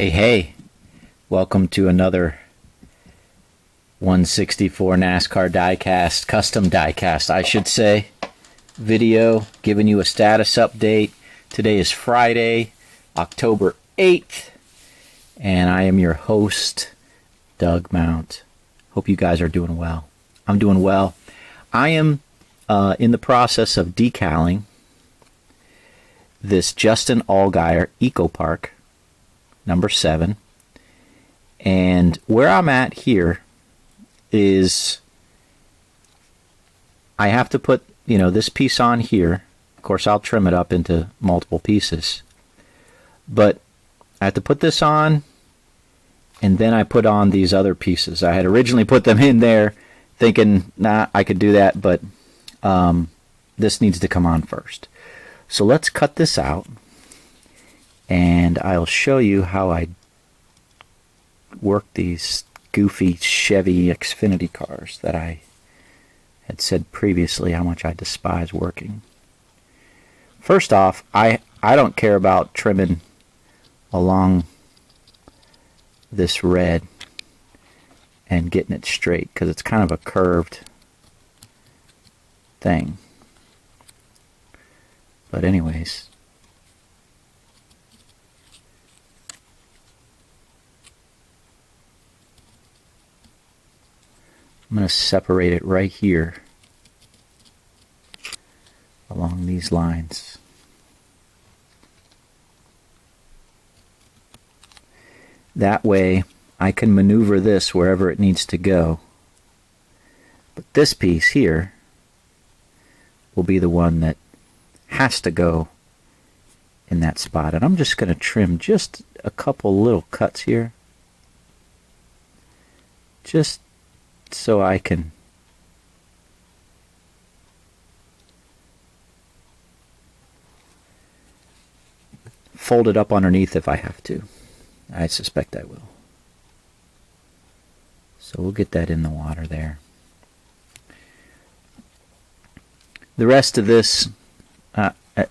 Hey, welcome to another 164 NASCAR diecast, custom diecast, I should say, video giving you a status update. Today is Friday, October 8th, and I am your host, Doug Mount. Hope you guys are doing well. I'm doing well. I am in the process of decaling this Justin Allgaier Eco Park number 7, and where I'm at here is I have to put this piece on here. Of course, I'll trim it up into multiple pieces, but I have to put this on, and then I put on these other pieces. I had originally put them in there thinking, nah, I could do that, but this needs to come on first. So let's cut this out, and I'll show you how I work these goofy Chevy Xfinity cars that I had said previously how much I despise working. First off, I don't care about trimming along this red and getting it straight because it's kind of a curved thing. But anyways, I'm going to separate it right here along these lines. That way I can maneuver this wherever it needs to go. But this piece here will be the one that has to go in that spot. And I'm just going to trim just a couple little cuts here, just so I can fold it up underneath if I have to. I suspect I will. So we'll get that in the water there. The rest of this,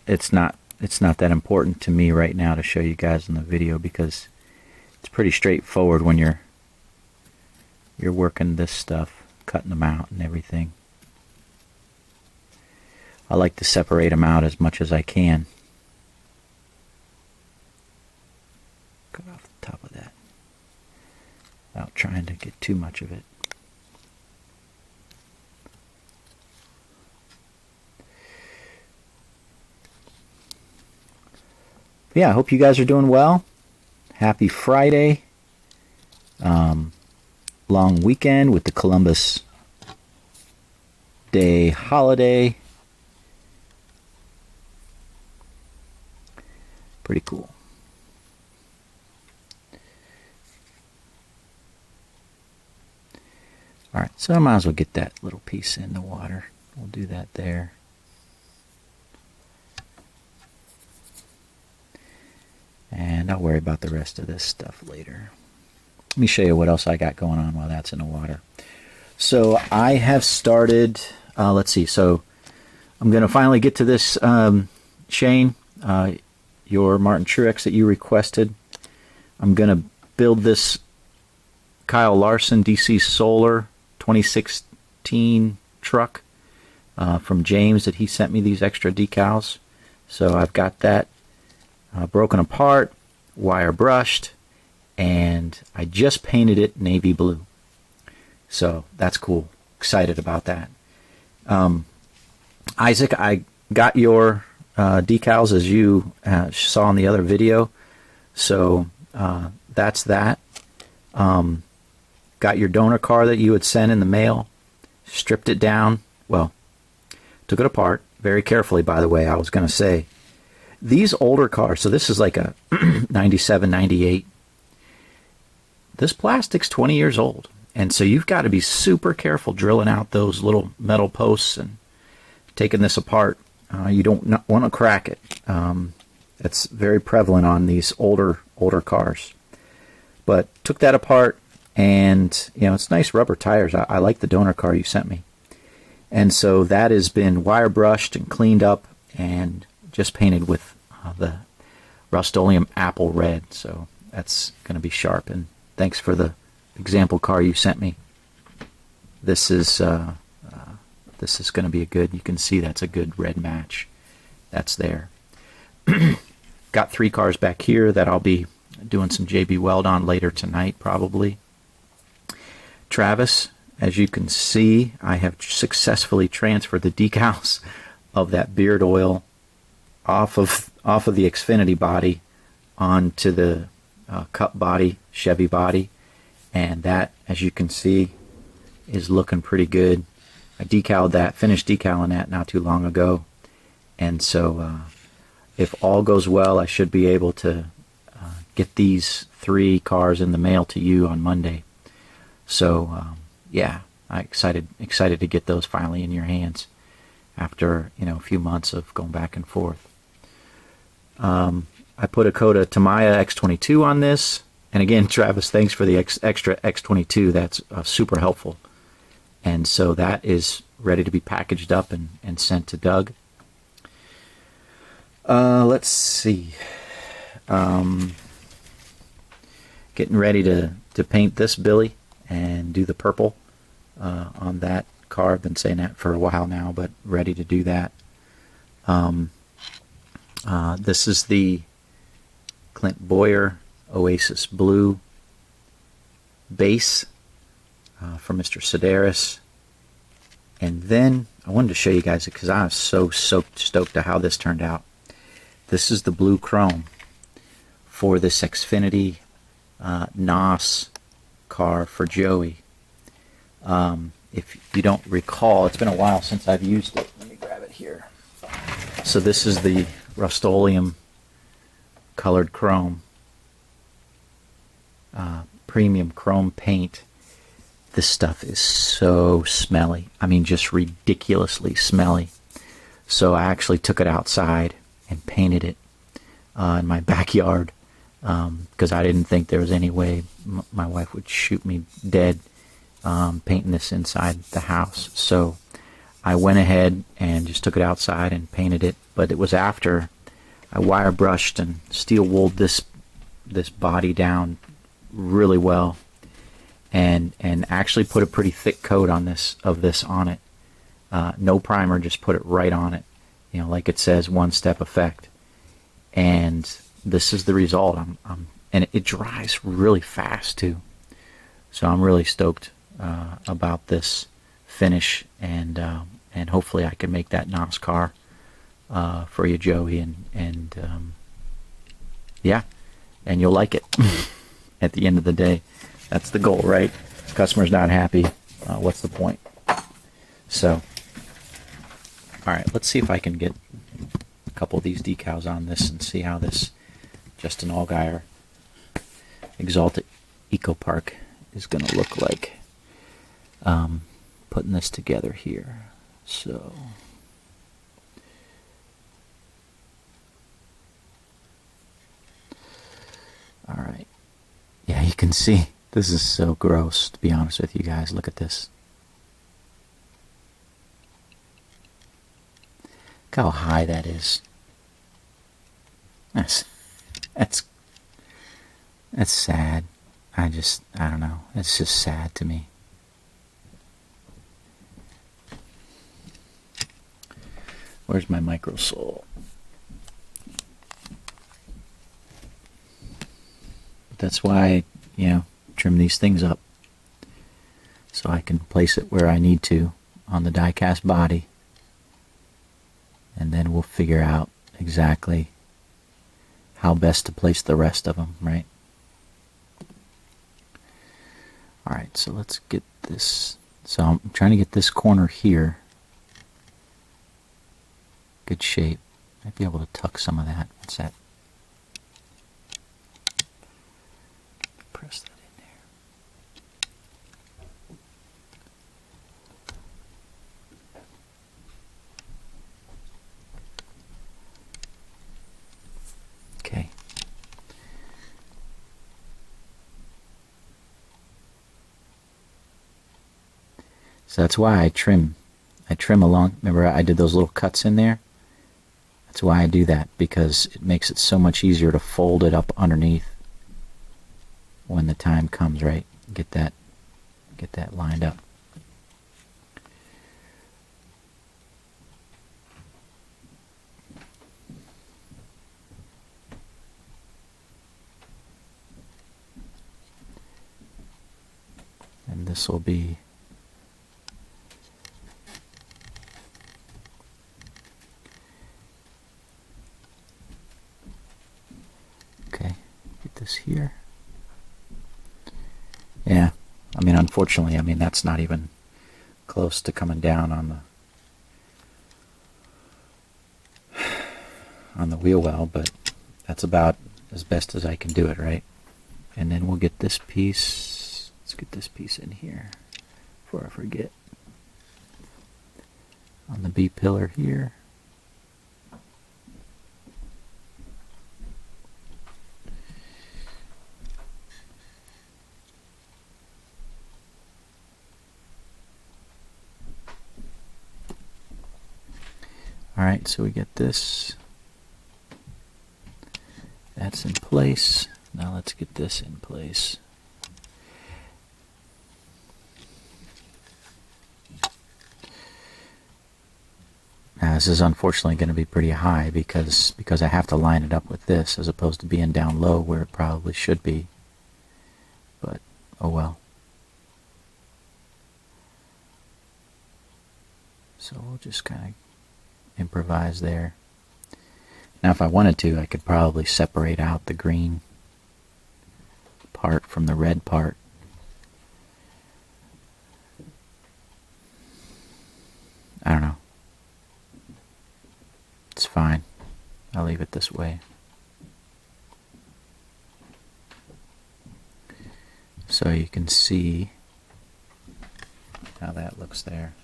it's not that important to me right now to show you guys in the video because it's pretty straightforward when you're working this stuff, cutting them out and everything. I like to separate them out as much as I can. Cut off the top of that without trying to get too much of it. But yeah, I hope you guys are doing well. Happy Friday. Long weekend with the Columbus Day holiday. Pretty cool. Alright, so I might as well get that little piece in the water. We'll do that there. And I'll worry about the rest of this stuff later. Let me show you what else I got going on while that's in the water. So I have started, let's see, so I'm going to finally get to this, Shane, your Martin Truex that you requested. I'm going to build this Kyle Larson DC Solar 2016 truck from James that he sent me these extra decals. So I've got that broken apart, wire brushed, and I just painted it navy blue. So that's cool. Excited about that. Isaac, I got your decals as you saw in the other video. So that's that. Got your donor car that you had sent in the mail. Stripped it down. Well, took it apart very carefully, by the way. I was going to say, these older cars, so this is like a 97, 98. This plastic's 20 years old, and so you've got to be super careful drilling out those little metal posts and taking this apart. You don't want to crack it. It's very prevalent on these older cars. But took that apart, and it's nice rubber tires. I like the donor car you sent me. And so that has been wire brushed and cleaned up and just painted with the Rust-Oleum apple red. So that's going to be sharp. And thanks for the example car you sent me. This is going to be a good, you can see that's a good red match. That's there. Got 3 cars back here that I'll be doing some JB Weld on later tonight, probably. Travis, as you can see, I have successfully transferred the decals of that beard oil off of the Xfinity body onto the Cup body, Chevy body, and that, as you can see, is looking pretty good. I decaled that, finished decaling that not too long ago, and so if all goes well, I should be able to get these 3 cars in the mail to you on Monday. So yeah, I'm excited to get those finally in your hands after a few months of going back and forth. I put a coat of Tamiya X22 on this, and again, Travis, thanks for the extra X22. That's super helpful. And so that is ready to be packaged up and sent to Doug. Let's see. Getting ready to paint this Billy and do the purple on that car. I've been saying that for a while now, but ready to do that. This is the Clint Boyer Oasis Blue base for Mr. Sedaris. And then I wanted to show you guys it because I was so stoked to how this turned out. This is the blue chrome for this Xfinity NOS car for Joey. If you don't recall, it's been a while since I've used it. Let me grab it here. So this is the Rust-Oleum colored chrome, premium chrome paint. This stuff is so smelly. I mean, just ridiculously smelly. So I actually took it outside and painted it in my backyard because I didn't think there was any way my wife would shoot me dead painting this inside the house. So I went ahead and just took it outside and painted it. But it was after I wire brushed and steel wooled this body down really well, and actually put a pretty thick coat on this on it. No primer, just put it right on it. Like it says, one-step effect. And this is the result. And it dries really fast too. So I'm really stoked about this finish, and hopefully I can make that NASCAR for you, Joey, and yeah, and you'll like it. At the end of the day, that's the goal, right? Customer's not happy. What's the point? So, all right, let's see if I can get a couple of these decals on this and see how this Justin Allgaier Axalta Eco Park is going to look like. Putting this together here. So, all right. Yeah, you can see this is so gross, to be honest with you guys. Look at this. Look how high that is. That's sad. I don't know. It's just sad to me. Where's my microsole? That's why I, trim these things up. So I can place it where I need to on the die-cast body. And then we'll figure out exactly how best to place the rest of them, right? Alright, so let's get this. So I'm trying to get this corner here. Good shape. Might be able to tuck some of that. What's that? Press that in there. Okay. So that's why I trim along. Remember, I did those little cuts in there? That's why I do that, because it makes it so much easier to fold it up underneath. when the time comes, right? Get that lined up. And this will be okay. Get this here. Yeah, I mean, unfortunately, I mean, that's not even close to coming down on the wheel well, but that's about as best as I can do it, right? And then we'll get this piece. Let's get this piece in here before I forget. On the B pillar here. Alright, so we get this. That's in place. Now let's get this in place. Now this is unfortunately going to be pretty high because I have to line it up with this as opposed to being down low where it probably should be. But, oh well. So we'll just kind of improvise there. Now if I wanted to, I could probably separate out the green part from the red part. I don't know. It's fine. I'll leave it this way. So you can see how that looks there.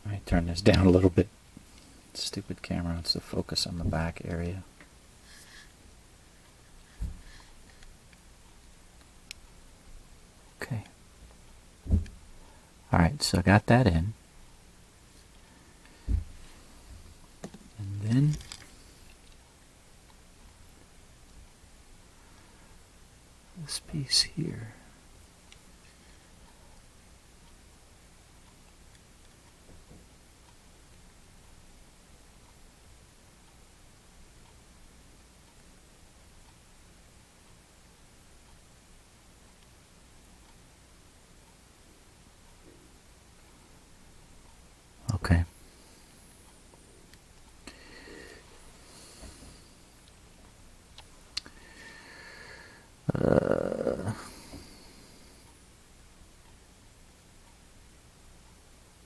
Let me turn this down a little bit. Stupid camera wants to focus on the back area. Okay. Alright, so I got that in. And then this piece here. Okay.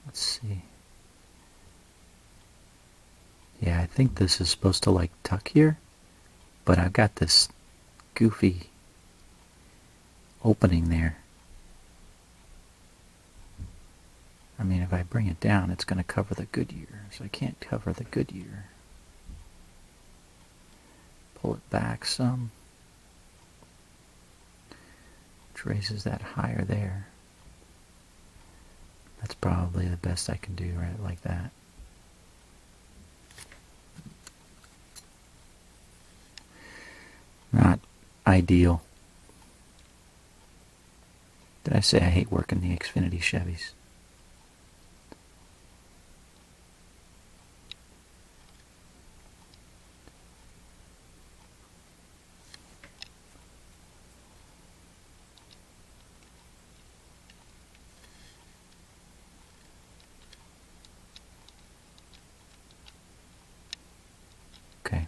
Let's see. Yeah, I think this is supposed to like tuck here, but I've got this goofy opening there. I mean, if I bring it down, it's going to cover the Goodyear, so I can't cover the Goodyear. Pull it back some, which raises that higher there. That's probably the best I can do, right, like that. Not ideal. Did I say I hate working the Xfinity Chevys? Okay.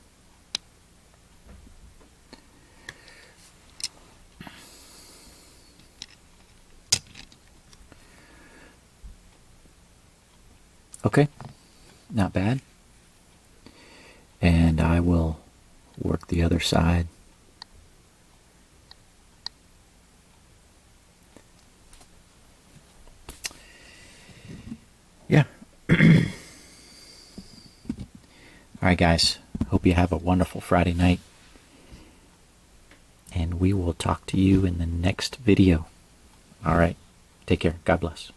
Okay, not bad. And I will work the other side. Yeah. Alright guys, hope you have a wonderful Friday night. And we will talk to you in the next video. Alright, take care. God bless.